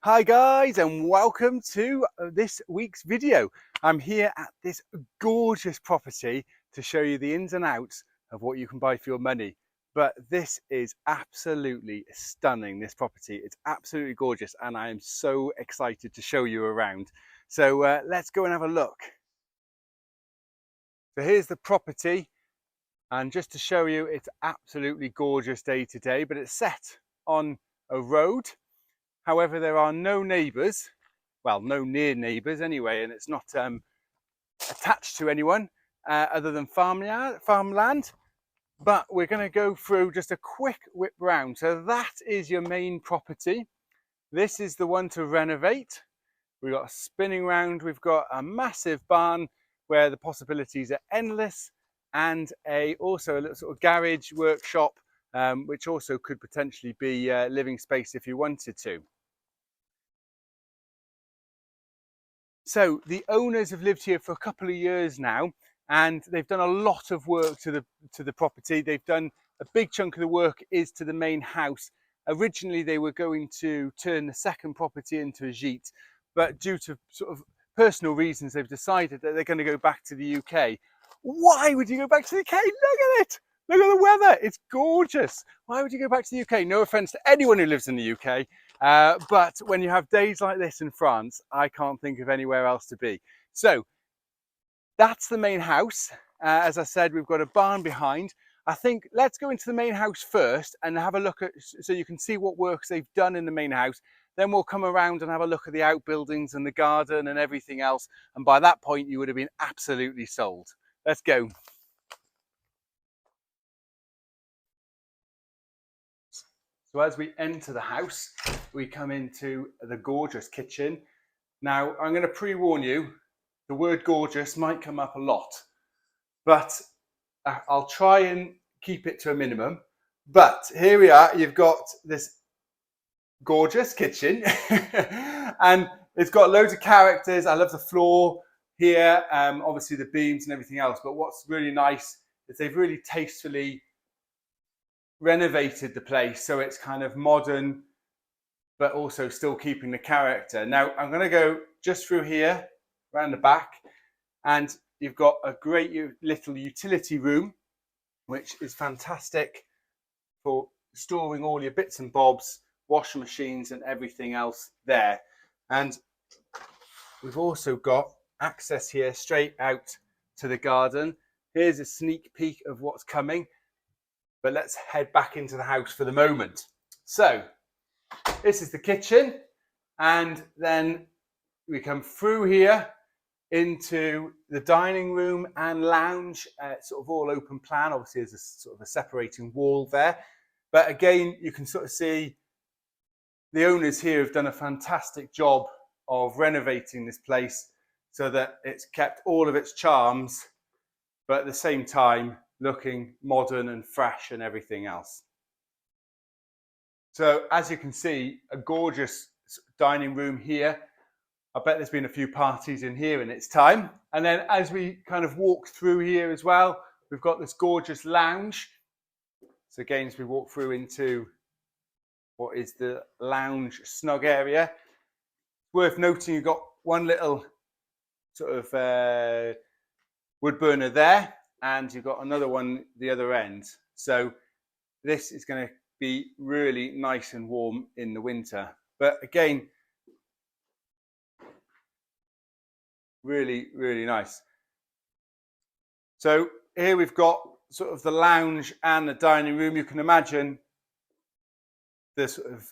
Hi guys, and welcome to this week's video. I'm here at this gorgeous property to show you the ins and outs of what you can buy for your money. But this is absolutely stunning, this property. It's absolutely gorgeous and I am so excited to show you around. So let's go and have a look. So here's the property, and just to show you, it's absolutely gorgeous day to day, but it's set on a road. However, there are no neighbours, well, no near neighbours anyway, and it's not attached to anyone other than farmland. But we're going to go through just a quick whip round. So that is your main property. This is the one to renovate. We've got a spinning round. We've got a massive barn where the possibilities are endless, and also a little sort of garage workshop, which also could potentially be living space if you wanted to. So the owners have lived here for a couple of years now, and they've done a lot of work to the property. They've done a big chunk of the work is to the main house. Originally, they were going to turn the second property into a gîte, but due to sort of personal reasons, they've decided that they're going to go back to the UK. Why would you go back to the UK? Look at it. Look at the weather. It's gorgeous. Why would you go back to the UK? No offense to anyone who lives in the UK. But when you have days like this in France, I can't think of anywhere else to be. So that's the main house. As I said, we've got a barn behind. I think let's go into the main house first and have a look at, so you can see what works they've done in the main house. Then we'll come around and have a look at the outbuildings and the garden and everything else. And by that point, you would have been absolutely sold. Let's go. So as we enter the house, we come into the gorgeous kitchen. Now, I'm going to pre-warn you, the word gorgeous might come up a lot, but I'll try and keep it to a minimum. But here we are, you've got this gorgeous kitchen and it's got loads of characters. I love the floor here, obviously the beams and everything else, but what's really nice is they've really tastefully renovated the place so it's kind of modern but also still keeping the character. Now I'm going to go just through here around the back, and you've got a great little utility room which is fantastic for storing all your bits and bobs, washing machines and everything else there. And we've also got access here straight out to the garden. Here's a sneak peek of what's coming. But let's head back into the house for the moment. So this is the kitchen, and then we come through here into the dining room and lounge, sort of all open plan. Obviously there's a sort of a separating wall there, but again you can sort of see the owners here have done a fantastic job of renovating this place so that it's kept all of its charms, but at the same time looking modern and fresh and everything else. So as you can see, a gorgeous dining room here. I bet there's been a few parties in here in its time. And then as we kind of walk through here as well, we've got this gorgeous lounge. So again, as we walk through into what is the lounge snug area, worth noting you've got one little sort of wood burner there, and you've got another one the other end. So this is going to be really nice and warm in the winter. But again, really, really nice. So here we've got sort of the lounge and the dining room. You can imagine the sort of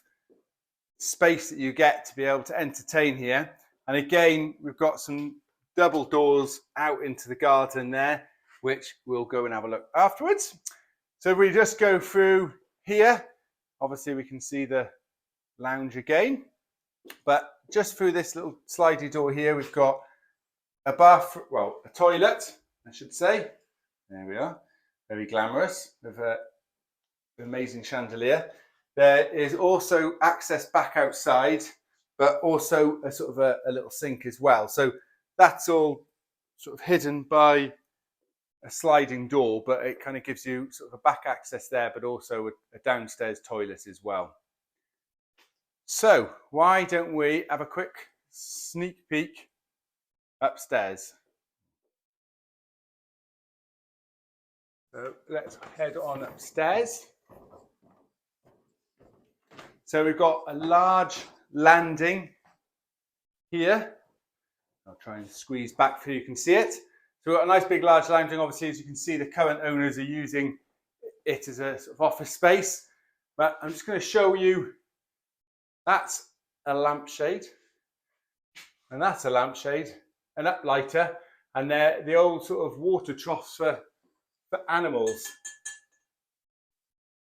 space that you get to be able to entertain here. And again, we've got some double doors out into the garden there, which we'll go and have a look afterwards. So we just go through here. Obviously we can see the lounge again, but just through this little slidey door here, we've got a bathroom, well, a toilet, I should say. There we are, very glamorous with an amazing chandelier. There is also access back outside, but also a sort of a little sink as well. So that's all sort of hidden by a sliding door, but it kind of gives you sort of a back access there, but also a downstairs toilet as well. So why don't we have a quick sneak peek upstairs? So let's head on upstairs. So we've got a large landing here. I'll try and squeeze back so you can see it. So we've got a nice big large landing. Obviously, as you can see, the current owners are using it as a sort of office space. But I'm just going to show you, that's a lampshade. And that's a lampshade, an uplighter. And they're the old sort of water troughs for animals.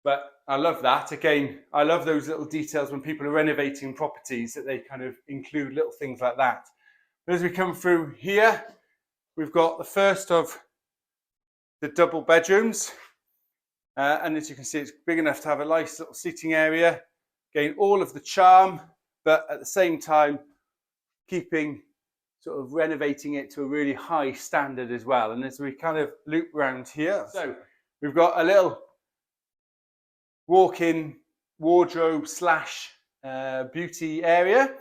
But I love that. Again, I love those little details when people are renovating properties, that they kind of include little things like that. But as we come through here, we've got the first of the double bedrooms. And as you can see, it's big enough to have a nice little seating area. Again, all of the charm, but at the same time, keeping sort of renovating it to a really high standard as well. And as we kind of loop around here, so we've got a little walk-in wardrobe slash beauty area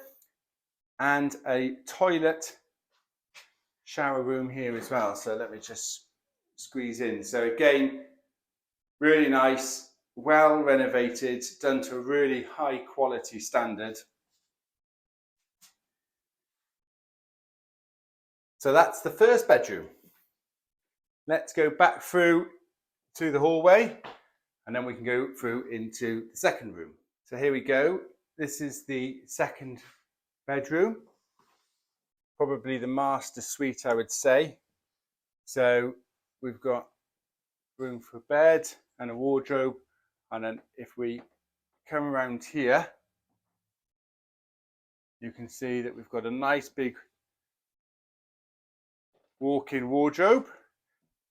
and a toilet shower room here as well. So let me just squeeze in. So again, really nice, well renovated, done to a really high quality standard. So that's the first bedroom. Let's go back through to the hallway and then we can go through into the second room. So here we go. This is the second bedroom. Probably the master suite, I would say. So we've got room for a bed and a wardrobe. And then if we come around here, you can see that we've got a nice big walk-in wardrobe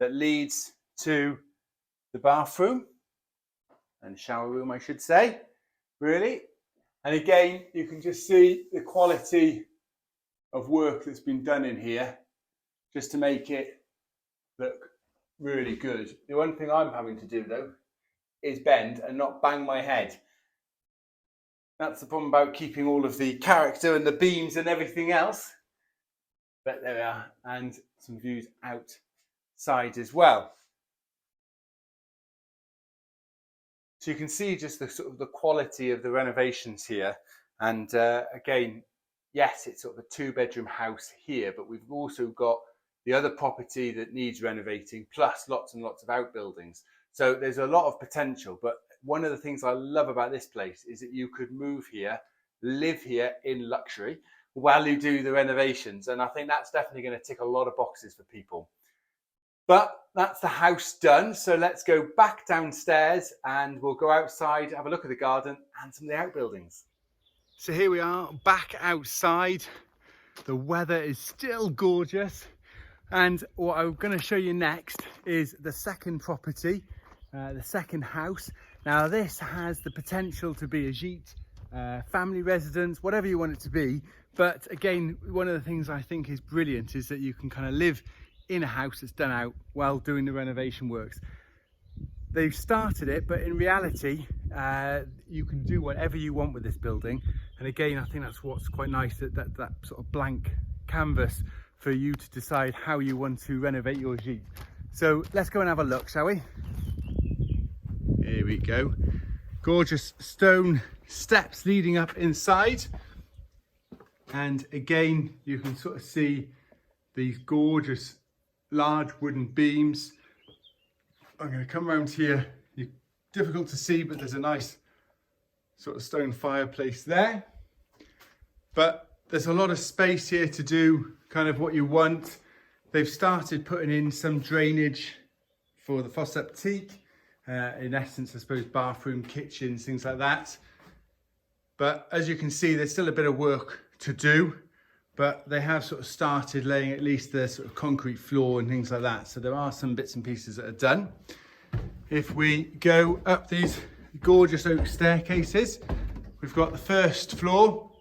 that leads to the bathroom and shower room, I should say, really. And again, you can just see the quality of work that's been done in here just to make it look really good. The one thing I'm having to do though is bend and not bang my head. That's the problem about keeping all of the character and the beams and everything else. But there we are, and some views outside as well. So you can see just the sort of the quality of the renovations here. And again, yes, it's sort of a 2-bedroom house here, but we've also got the other property that needs renovating, plus lots and lots of outbuildings. So there's a lot of potential. But one of the things I love about this place is that you could move here, live here in luxury while you do the renovations. And I think that's definitely going to tick a lot of boxes for people. But that's the house done. So let's go back downstairs and we'll go outside, have a look at the garden and some of the outbuildings. So here we are back outside. The weather is still gorgeous. And what I'm going to show you next is the second property, the second house. Now this has the potential to be a gîte, family residence, whatever you want it to be. But again, one of the things I think is brilliant is that you can kind of live in a house that's done out while doing the renovation works. They've started it, but in reality, you can do whatever you want with this building. And again, I think that's what's quite nice, that sort of blank canvas for you to decide how you want to renovate your gîte. So let's go and have a look, shall we? Here we go. Gorgeous stone steps leading up inside. And again, you can sort of see these gorgeous large wooden beams. I'm going to come around here. Difficult to see, but there's a nice sort of stone fireplace there. But there's a lot of space here to do kind of what you want. They've started putting in some drainage for the fosse septique. In essence, I suppose, bathroom, kitchens, things like that. But as you can see, there's still a bit of work to do, but they have sort of started laying at least the sort of concrete floor and things like that. So there are some bits and pieces that are done. If we go up these gorgeous oak staircases, we've got the first floor,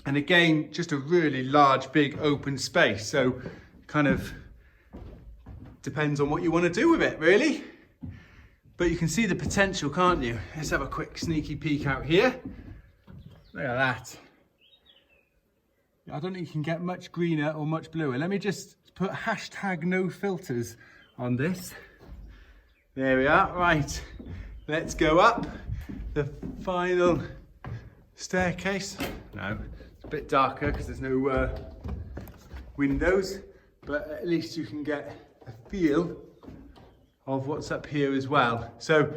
and again, just a really large, big open space. So kind of depends on what you want to do with it, really. But you can see the potential, can't you? Let's have a quick sneaky peek out here. Look at that. I don't think you can get much greener or much bluer. Let me just put hashtag no filters on this. There we are. Right, let's go up the final staircase. No, it's a bit darker because there's no windows, but at least you can get a feel of what's up here as well. So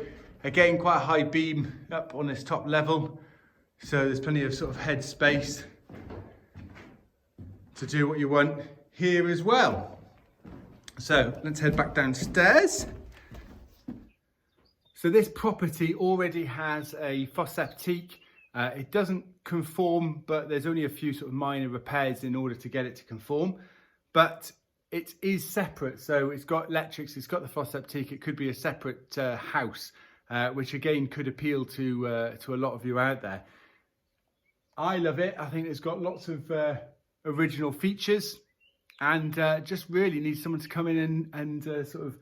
again, quite a high beam up on this top level. So there's plenty of sort of head space to do what you want here as well. So let's head back downstairs. So this property already has a fosse septique. It doesn't conform, but there's only a few sort of minor repairs in order to get it to conform. But it is separate, so it's got electrics, it's got the fosse septique. It could be a separate house, which again could appeal to a lot of you out there. I love it. I think it's got lots of original features, and just really needs someone to come in and sort of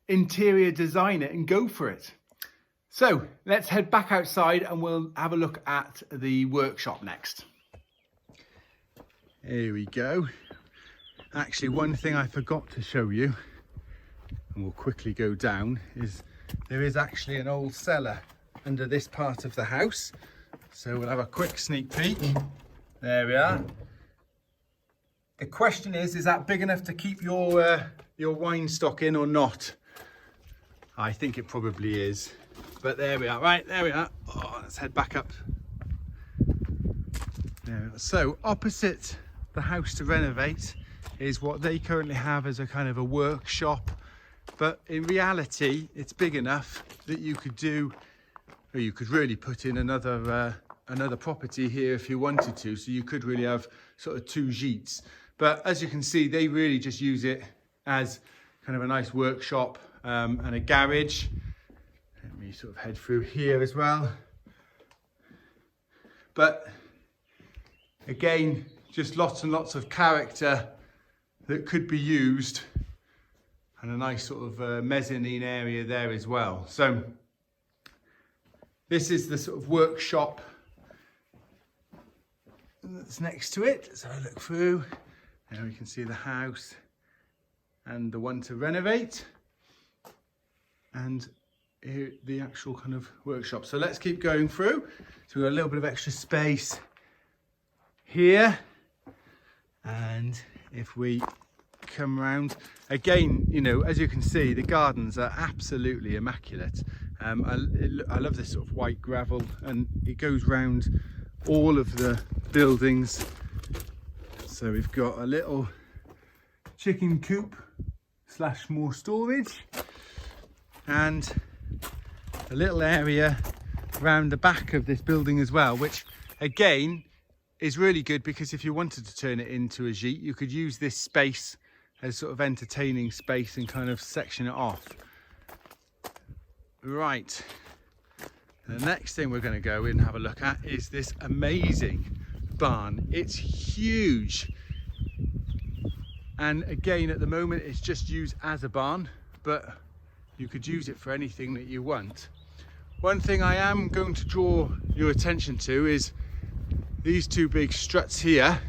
interior design it and go for it. So let's head back outside and we'll have a look at the workshop next. Here we go. Actually, one thing I forgot to show you, and we'll quickly go down, is there is actually an old cellar under this part of the house. So we'll have a quick sneak peek. There we are. The question is that big enough to keep your wine stock in or not? I think it probably is. But there we are. Right, there we are. Oh, let's head back up. There. So opposite the house to renovate is what they currently have as a kind of a workshop. But in reality, it's big enough that you could do, or you could really put in another property here if you wanted to. So you could really have sort of two gîtes. But as you can see, they really just use it as kind of a nice workshop and a garage. Let me sort of head through here as well. But again, just lots and lots of character that could be used, and a nice sort of mezzanine area there as well. So this is the sort of workshop that's next to it. So I look through, and we can see the house and the one to renovate, and here the actual kind of workshop. So let's keep going through. So we've got a little bit of extra space here, and if we come round again, you know, as you can see, the gardens are absolutely immaculate. I love this sort of white gravel, and it goes round all of the buildings. So we've got a little chicken coop / more storage, and a little area around the back of this building as well, which again is really good, because if you wanted to turn it into a gîte, you could use this space as sort of entertaining space and kind of section it off. Right, the next thing we're going to go in and have a look at is this amazing barn. It's huge, and again at the moment it's just used as a barn, but you could use it for anything that you want. One thing I am going to draw your attention to is these two big struts here,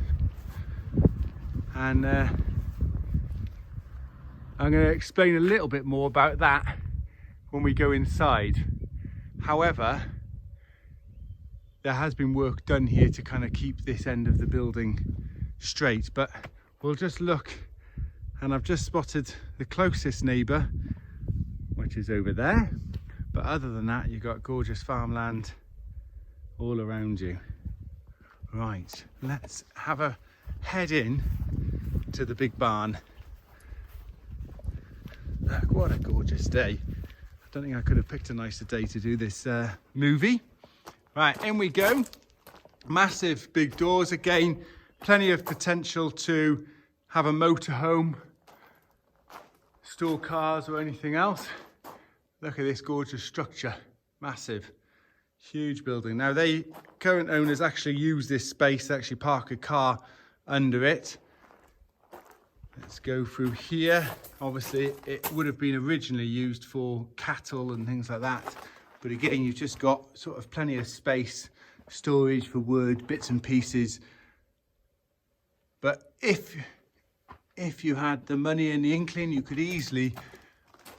and I'm going to explain a little bit more about that when we go inside. However, there has been work done here to kind of keep this end of the building straight, but we'll just look, and I've just spotted the closest neighbour, which is over there. But other than that, you've got gorgeous farmland all around you. Right, let's have a head in to the big barn. Look, what a gorgeous day. I don't think I could have picked a nicer day to do this movie. Right, in we go. Massive big doors again, plenty of potential to have a motorhome, store cars or anything else. Look at this gorgeous structure, massive, huge building. Now current owners actually use this space to actually park a car under it. Let's go through here. Obviously it would have been originally used for cattle and things like that, but again you've just got sort of plenty of space storage for wood, bits and pieces. But if you had the money and the inkling, you could easily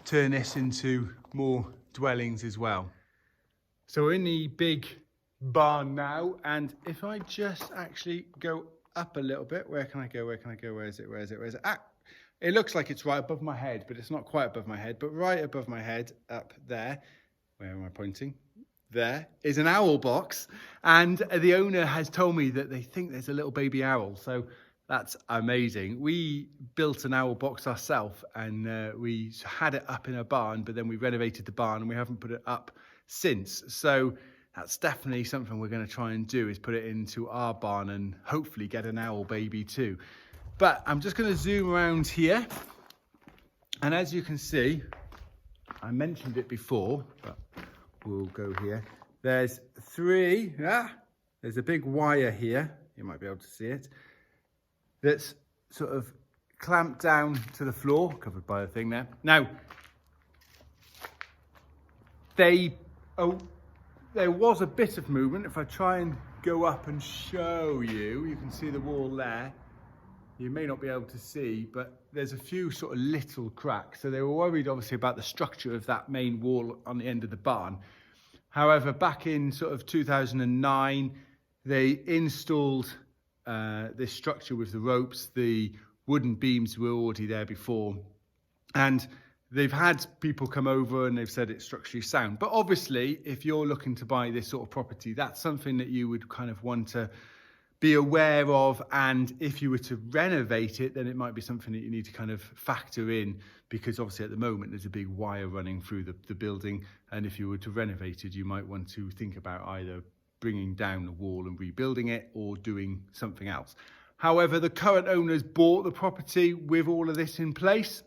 turn this into more dwellings as well. So we're in the big barn now, and if I just actually go up a little bit, where can I go? Where is it? Ah, it looks like it's right above my head, but it's not quite above my head, but right above my head, up there. Where am I pointing? There is an owl box, and the owner has told me that they think there's a little baby owl, so that's amazing. We built an owl box ourselves, and we had it up in a barn, but then we renovated the barn and we haven't put it up since. So that's definitely something we're going to try and do, is put it into our barn and hopefully get an owl baby too. But I'm just going to zoom around here, and as you can see, I mentioned it before, but we'll go here. There's there's a big wire here, you might be able to see it, that's sort of clamped down to the floor, covered by a thing there. Now, there was a bit of movement. If I try and go up and show you, you can see the wall there. You may not be able to see, but there's a few sort of little cracks. So they were worried obviously about the structure of that main wall on the end of the barn. However, back in sort of 2009, they installed this structure with the ropes. The wooden beams were already there before, and they've had people come over and they've said it's structurally sound. But obviously, if you're looking to buy this sort of property, that's something that you would kind of want to be aware of. And if you were to renovate it, then it might be something that you need to kind of factor in, because obviously at the moment there's a big wire running through the building. And if you were to renovate it, you might want to think about either bringing down the wall and rebuilding it or doing something else. However, the current owners bought the property with all of this in place.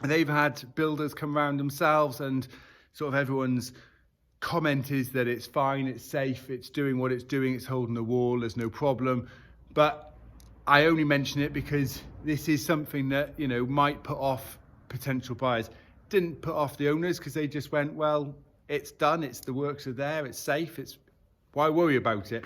They've had builders come around themselves, and sort of everyone's comment is that it's fine, it's safe, it's doing what it's doing, it's holding the wall, there's no problem. But I only mention it because this is something that, you know, might put off potential buyers. Didn't put off the owners, because they just went, well, it's done, it's the works are there, it's safe, it's why worry about it.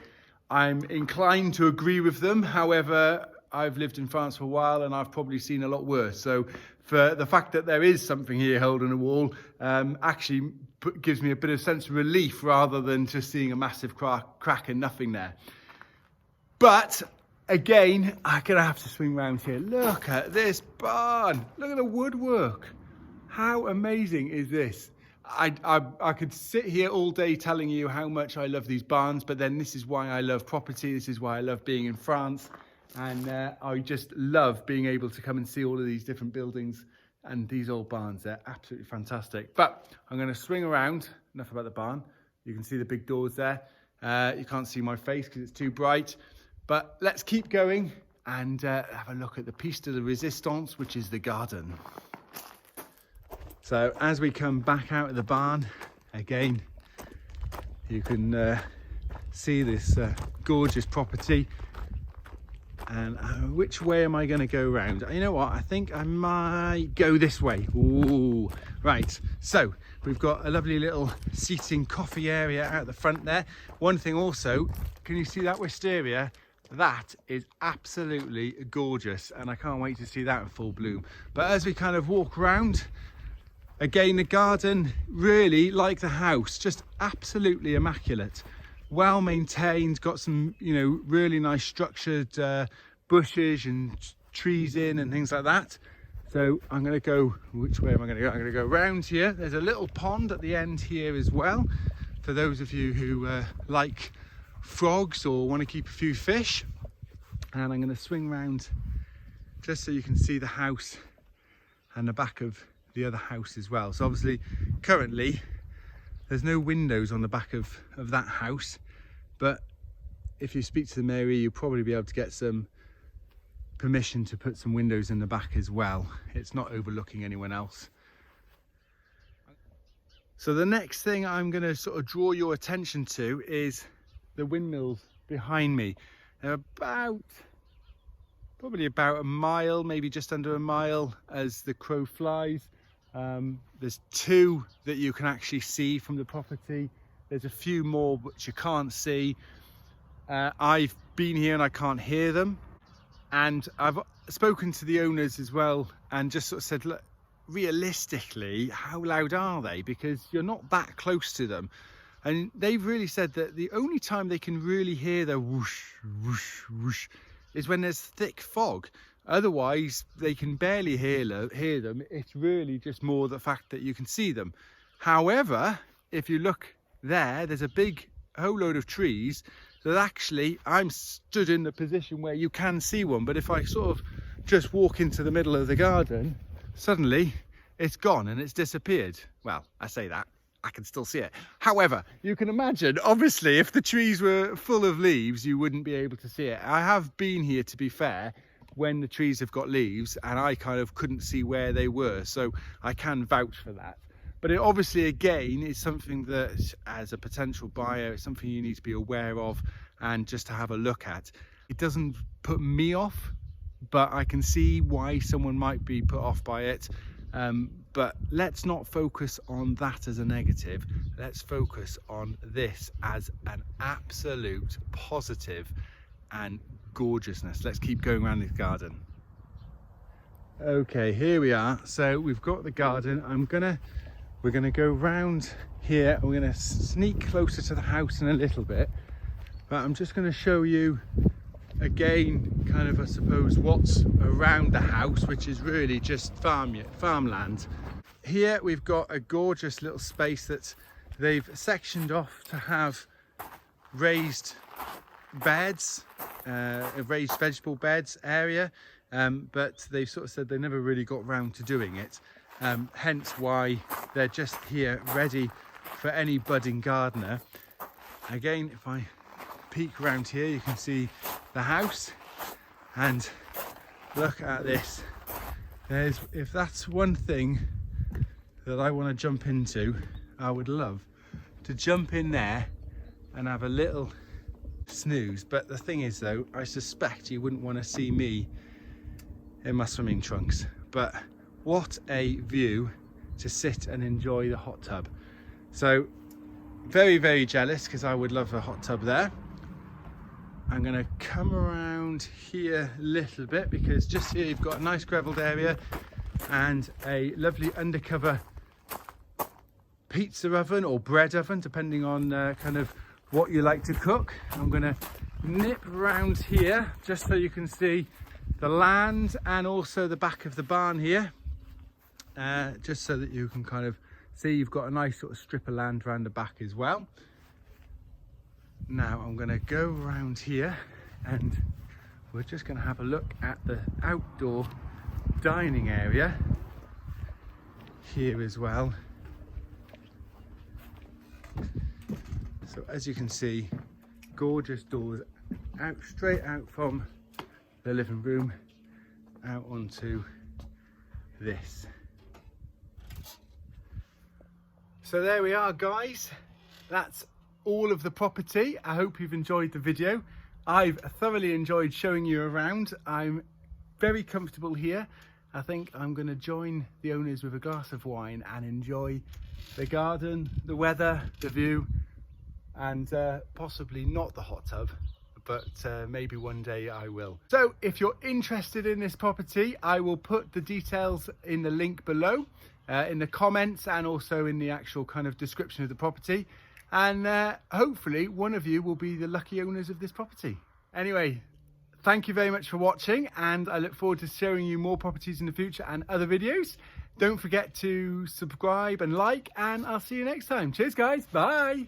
I'm inclined to agree with them. However, I've lived in France for a while and I've probably seen a lot worse. So for the fact that there is something here holding a wall actually gives me a bit of sense of relief, rather than just seeing a massive crack and nothing there. But again, I'm going to have to swing around here. Look at this barn. Look at the woodwork. How amazing is this? I could sit here all day telling you how much I love these barns, but then this is why I love property. This is why I love being in France. And I just love being able to come and see all of these different buildings and these old barns. They're absolutely fantastic. But I'm going to swing around. Enough about the barn. You can see the big doors there. You can't see my face because it's too bright. But let's keep going and have a look at the piece de la resistance, which is the garden. So as we come back out of the barn, again, you can see this gorgeous property. And which way am I going to go round? You know what? I think I might go this way. Ooh, right. So we've got a lovely little seating coffee area out the front there. One thing also, can you see that wisteria? That is absolutely gorgeous, and I can't wait to see that in full bloom. But as we kind of walk around, again, the garden, really like the house, just absolutely immaculate. Well maintained, got some, you know, really nice structured bushes and trees in and things like that. So I'm going to go, which way am I going to go? I'm going to go round here. There's a little pond at the end here as well, for those of you who like frogs or want to keep a few fish. And I'm going to swing round just so you can see the house and the back of the other house as well. So obviously currently there's no windows on the back of that house, but if you speak to the mairie, you'll probably be able to get some permission to put some windows in the back as well. It's not overlooking anyone else. So the next thing I'm going to sort of draw your attention to is the windmills behind me. They're probably about a mile, maybe just under a mile as the crow flies. There's two that you can actually see from the property. There's a few more which you can't see. I've been here and I can't hear them, and I've spoken to the owners as well and just sort of said, look, realistically, how loud are they? Because you're not that close to them. And they've really said that the only time they can really hear the whoosh, whoosh, whoosh is when there's thick fog. Otherwise, they can barely hear them. It's really just more the fact that you can see them. However, if you look there, there's a big whole load of trees that actually I'm stood in the position where you can see one. But if I sort of just walk into the middle of the garden, suddenly it's gone and it's disappeared. Well, I say that, I can still see it. However, you can imagine, obviously, if the trees were full of leaves, you wouldn't be able to see it. I have been here, to be fair, when the trees have got leaves, and I kind of couldn't see where they were, so I can vouch for that. But it obviously, again, is something that, as a potential buyer, it's something you need to be aware of and just to have a look at. It doesn't put me off, but I can see why someone might be put off by it. But let's not focus on that as a negative. Let's focus on this as an absolute positive and gorgeousness. Let's keep going around this garden. Okay, here we are. So we've got the garden. We're gonna go round here. We're gonna sneak closer to the house in a little bit, but I'm just gonna show you again, kind of, I suppose, what's around the house, which is really just farmland. Here we've got a gorgeous little space that they've sectioned off to have raised beds, a raised vegetable beds area, but they've sort of said they never really got round to doing it, hence why they're just here ready for any budding gardener. Again, if I peek around here, you can see the house, and look at this. If that's one thing that I want to jump into, I would love to jump in there and have a little snooze. But the thing is, though, I suspect you wouldn't want to see me in my swimming trunks. But what a view to sit and enjoy the hot tub. So very, very jealous, because I would love a hot tub there. I'm going to come around here a little bit, because just here you've got a nice gravelled area and a lovely undercover pizza oven or bread oven, depending on kind of what you like to cook. I'm going to nip around here just so you can see the land and also the back of the barn here, just so that you can kind of see you've got a nice sort of strip of land around the back as well. Now I'm going to go around here and we're just going to have a look at the outdoor dining area here as well. So as you can see, gorgeous doors out, straight out from the living room out onto this. So there we are, guys. That's all of the property. I hope you've enjoyed the video. I've thoroughly enjoyed showing you around. I'm very comfortable here. I think I'm going to join the owners with a glass of wine and enjoy the garden, the weather, the view, and possibly not the hot tub, but maybe one day I will. So if you're interested in this property, I will put the details in the link below, in the comments, and also in the actual kind of description of the property. And hopefully one of you will be the lucky owners of this property. Anyway, thank you very much for watching, and I look forward to showing you more properties in the future and other videos. Don't forget to subscribe and like, and I'll see you next time. Cheers, guys. Bye.